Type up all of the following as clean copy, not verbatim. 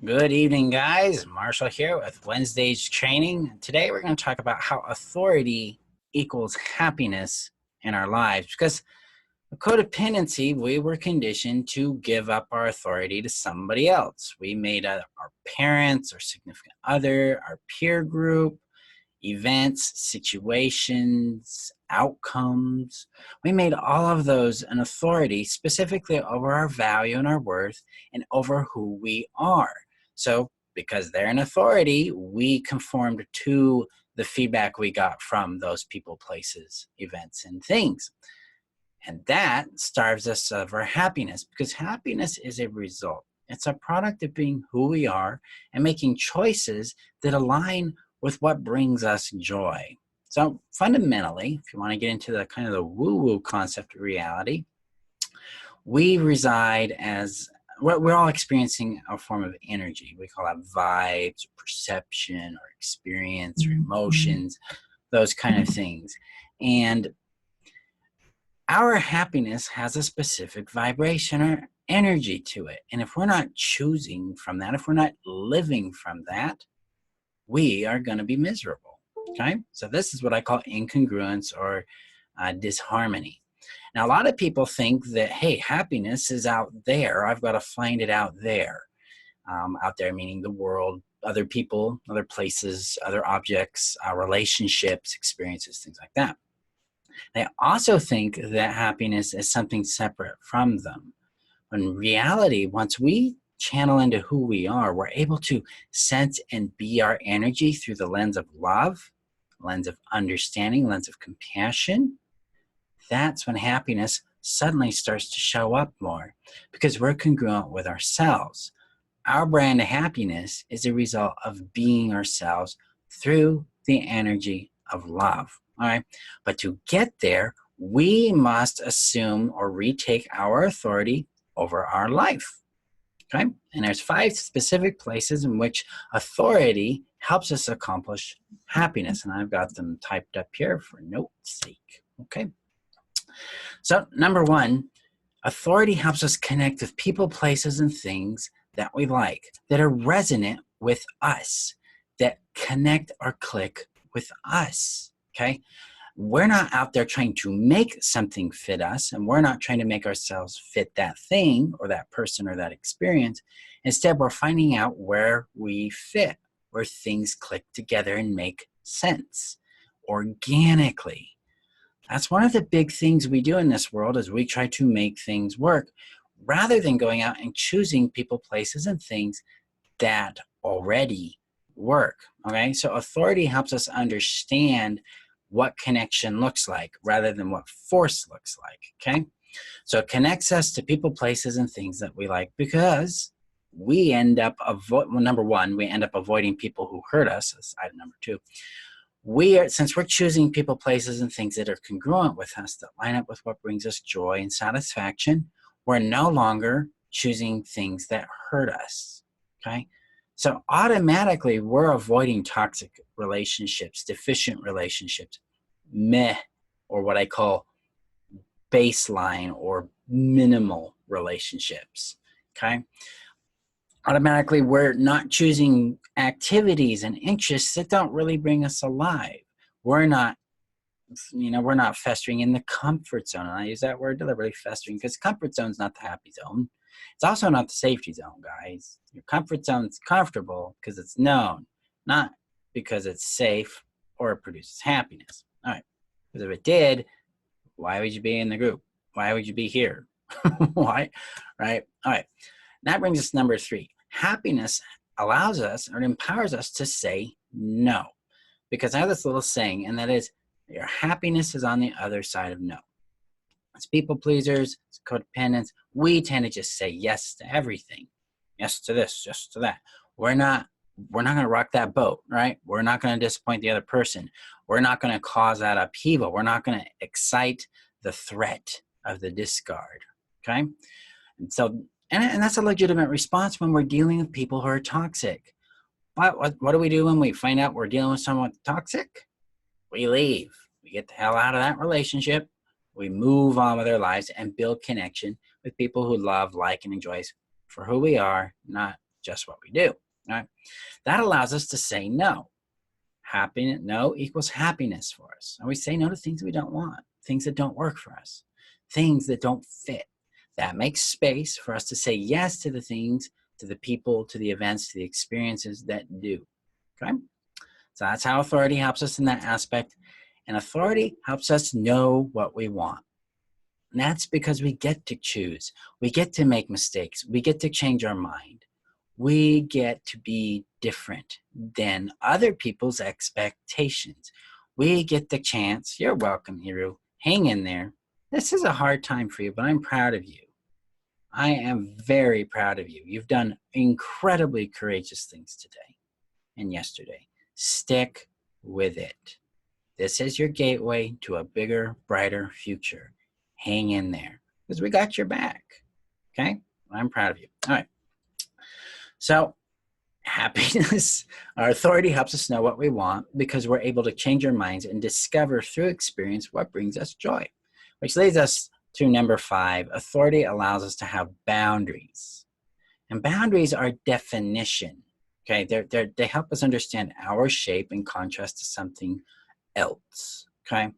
Good evening, guys. Marshall here with Wednesday's training. Today we're going to talk about how authority equals happiness in our lives. Because of codependency, we were conditioned to give up our authority to somebody else. We made our parents, our significant other, our peer group, events, situations, outcomes. We made all of those an authority specifically over our value and our worth and over who we are. So because they're an authority, we conformed to the feedback we got from those people, places, events, and things. And that starves us of our happiness, because happiness is a result. It's a product of being who we are and making choices that align with what brings us joy. So fundamentally, if you want to get into the kind of the woo-woo concept of reality, we reside as, we're all experiencing a form of energy. We call that vibes, or perception, or experience, or emotions, those kind of things. And our happiness has a specific vibration or energy to it. And if we're not choosing from that, if we're not living from that, we are going to be miserable. Okay? So this is what I call incongruence or disharmony. Now, a lot of people think that, hey, happiness is out there. I've got to find it out there. Out there meaning the world, other people, other places, other objects, relationships, experiences, things like that. They also think that happiness is something separate from them. In reality, once we channel into who we are, we're able to sense and be our energy through the lens of love, lens of understanding, lens of compassion. That's when happiness suddenly starts to show up more, because we're congruent with ourselves. Our brand of happiness is a result of being ourselves through the energy of love. All right. But to get there, we must assume or retake our authority over our life. Okay. And there's 5 specific places in which authority helps us accomplish happiness. And I've got them typed up here for note's sake. Okay. So number 1, authority helps us connect with people, places, and things that we like, that are resonant with us, that connect or click with us. Okay, we're not out there trying to make something fit us, and we're not trying to make ourselves fit that thing or that person or that experience. Instead, we're finding out where we fit, where things click together and make sense organically. That's one of the big things we do in this world, is we try to make things work rather than going out and choosing people, places, and things that already work. Okay, so authority helps us understand what connection looks like rather than what force looks like. Okay, so it connects us to people, places, and things that we like, because we end up number 1, we end up avoiding people who hurt us. That's item number 2. Since we're choosing people, places, and things that are congruent with us, that line up with what brings us joy and satisfaction, we're no longer choosing things that hurt us. Okay, so automatically we're avoiding toxic relationships, deficient relationships, meh, or what I call baseline or minimal relationships. Okay, automatically we're not choosing activities and interests that don't really bring us alive. We're not festering in the comfort zone. And I use that word deliberately, festering, because comfort zone is not the happy zone. It's also not the safety zone, guys. Your comfort zone is comfortable because it's known, not because it's safe or it produces happiness. All right. Because if it did, why would you be in the group? Why would you be here? Why? Right? All right. That brings us to number 3. Happiness allows us, or empowers us, to say no. Because I have this little saying, and that is, your happiness is on the other side of no. As people pleasers, as codependents, we tend to just say yes to everything. Yes to this, yes to that. We're not going to rock that boat, right? We're not going to disappoint the other person. We're not going to cause that upheaval. We're not going to excite the threat of the discard. Okay? And so, and that's a legitimate response when we're dealing with people who are toxic. But what do we do when we find out we're dealing with someone toxic? We leave. We get the hell out of that relationship. We move on with our lives and build connection with people who love, like, and enjoy us for who we are, not just what we do. Right? That allows us to say no. Happiness, no equals happiness for us. And we say no to things we don't want, things that don't work for us, things that don't fit. That makes space for us to say yes to the things, to the people, to the events, to the experiences that do. Okay? So that's how authority helps us in that aspect. And authority helps us know what we want. And that's because we get to choose. We get to make mistakes. We get to change our mind. We get to be different than other people's expectations. We get the chance. You're welcome, Hiru. Hang in there. This is a hard time for you, but I'm proud of you. I am very proud of you. You've done incredibly courageous things today and yesterday. Stick with it. This is your gateway to a bigger, brighter future. Hang in there because we got your back. Okay? I'm proud of you. All right. So happiness, our authority helps us know what we want because we're able to change our minds and discover through experience what brings us joy, which leads us to number 5. Authority allows us to have boundaries. And boundaries are definition. Okay, they help us understand our shape in contrast to something else. Okay,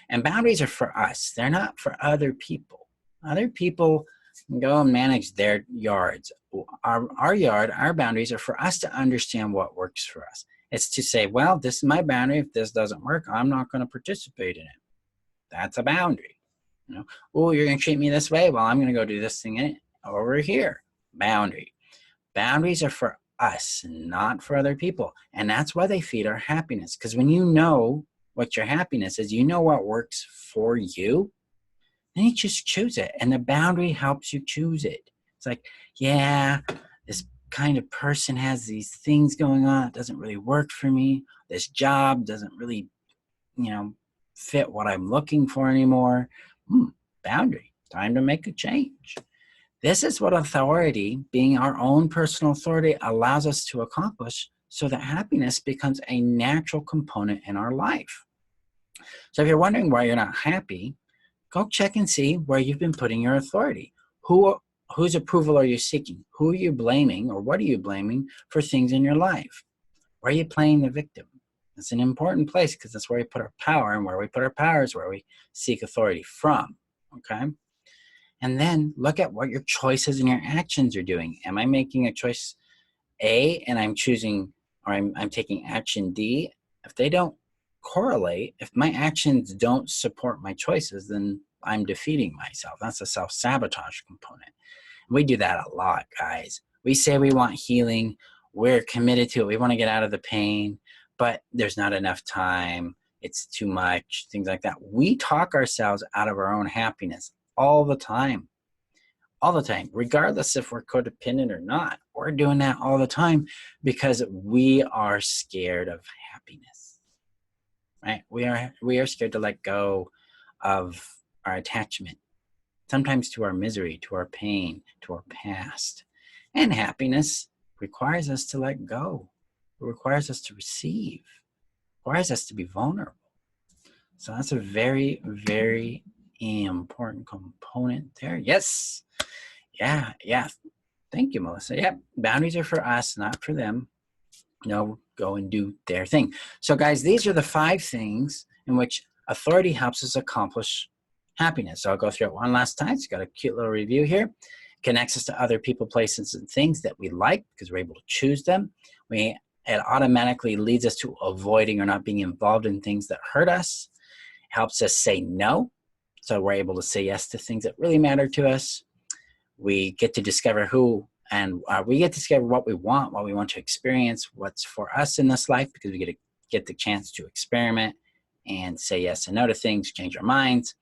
and boundaries are for us. They're not for other people. Other people can go and manage their yards. Our yard, our boundaries are for us to understand what works for us. It's to say, well, this is my boundary. If this doesn't work, I'm not going to participate in it. That's a boundary. You know, oh, you're going to treat me this way? Well, I'm going to go do this thing over here. Boundary. Boundaries are for us, not for other people. And that's why they feed our happiness. Because when you know what your happiness is, you know what works for you, then you just choose it. And the boundary helps you choose it. It's like, yeah, this kind of person has these things going on. It doesn't really work for me. This job doesn't really, fit what I'm looking for anymore. Boundary. Time to make a change. This is what authority, being our own personal authority, allows us to accomplish so that happiness becomes a natural component in our life. So if you're wondering why you're not happy, go check and see where you've been putting your authority. Whose approval are you seeking? Who are you blaming or what are you blaming for things in your life? Where are you playing the victim? It's an important place because that's where we put our power, and where we put our power is where we seek authority from, okay? And then look at what your choices and your actions are doing. Am I making a choice A and I'm choosing, or I'm taking action D? If they don't correlate, if my actions don't support my choices, then I'm defeating myself. That's a self-sabotage component. We do that a lot, guys. We say we want healing. We're committed to it. We want to get out of the pain, but there's not enough time. It's too much, things like that. We talk ourselves out of our own happiness all the time. All the time, regardless if we're codependent or not. We're doing that all the time because we are scared of happiness, right? We are scared to let go of our attachment, sometimes to our misery, to our pain, to our past. And happiness requires us to let go. It requires us to receive. It requires us to be vulnerable. So that's a very, very important component there. Yes. Yeah. Thank you, Melissa. Yeah, boundaries are for us, not for them. Go and do their thing. So guys, these are the 5 things in which authority helps us accomplish happiness. So I'll go through it one last time. It's got a cute little review here. Connects us to other people, places, and things that we like because we're able to choose them. It automatically leads us to avoiding or not being involved in things that hurt us. Helps us say no. So we're able to say yes to things that really matter to us. We get to discover we get to discover what we want to experience, what's for us in this life, because we get the chance to experiment and say yes and no to things, change our minds.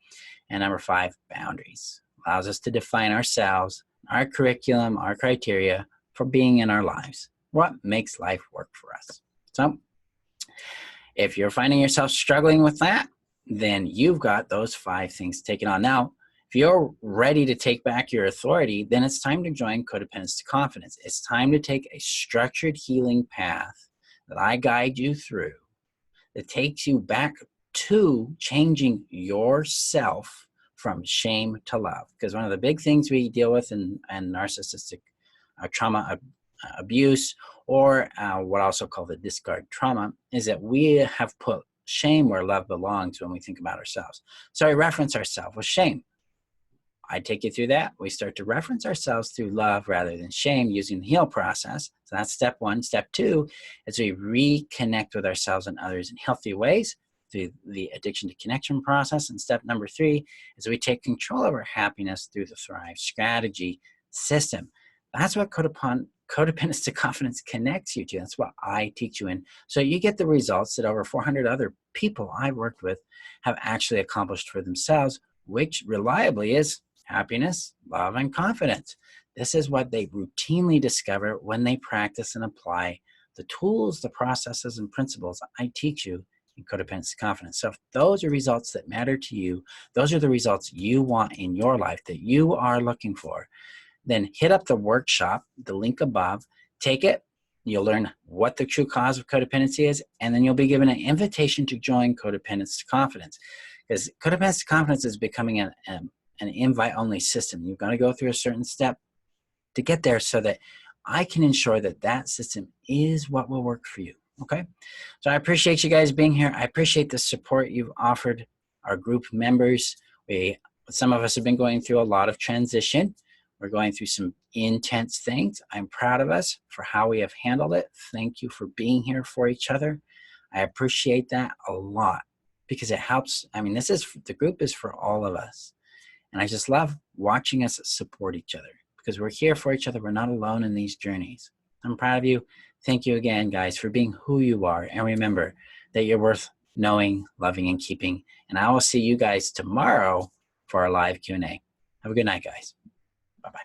And number 5, boundaries. Allows us to define ourselves, our curriculum, our criteria for being in our lives. What makes life work for us? So if you're finding yourself struggling with that, then you've got those 5 things taken on. Now, if you're ready to take back your authority, then it's time to join Codependence to Confidence. It's time to take a structured healing path that I guide you through that takes you back to changing yourself from shame to love. Because one of the big things we deal with in narcissistic trauma abuse, or what I also call the discard trauma, is that we have put shame where love belongs when we think about ourselves. So I reference ourselves with shame. I take you through that. We start to reference ourselves through love rather than shame using the heal process. So that's step one. Step two is we reconnect with ourselves and others in healthy ways through the addiction to connection process. And step number three is we take control of our happiness through the Thrive strategy system. That's what codependence to confidence connects you to. That's what I teach you in. So you get the results that over 400 other people I've worked with have actually accomplished for themselves, which reliably is happiness, love, and confidence. This is what they routinely discover when they practice and apply the tools, the processes, and principles I teach you in Codependency to Confidence. So if those are results that matter to you, those are the results you want in your life that you are looking for, then hit up the workshop, the link above, take it. You'll learn what the true cause of codependency is, and then you'll be given an invitation to join Codependency to Confidence. Because Codependency to Confidence is becoming an invite-only system. You've got to go through a certain step to get there so that I can ensure that that system is what will work for you, okay? So I appreciate you guys being here. I appreciate the support you've offered our group members. Some of us have been going through a lot of transition. We're going through some intense things. I'm proud of us for how we have handled it. Thank you for being here for each other. I appreciate that a lot because it helps. I mean, the group is for all of us. And I just love watching us support each other because we're here for each other. We're not alone in these journeys. I'm proud of you. Thank you again, guys, for being who you are. And remember that you're worth knowing, loving, and keeping. And I will see you guys tomorrow for our live Q&A. Have a good night, guys. Bye-bye.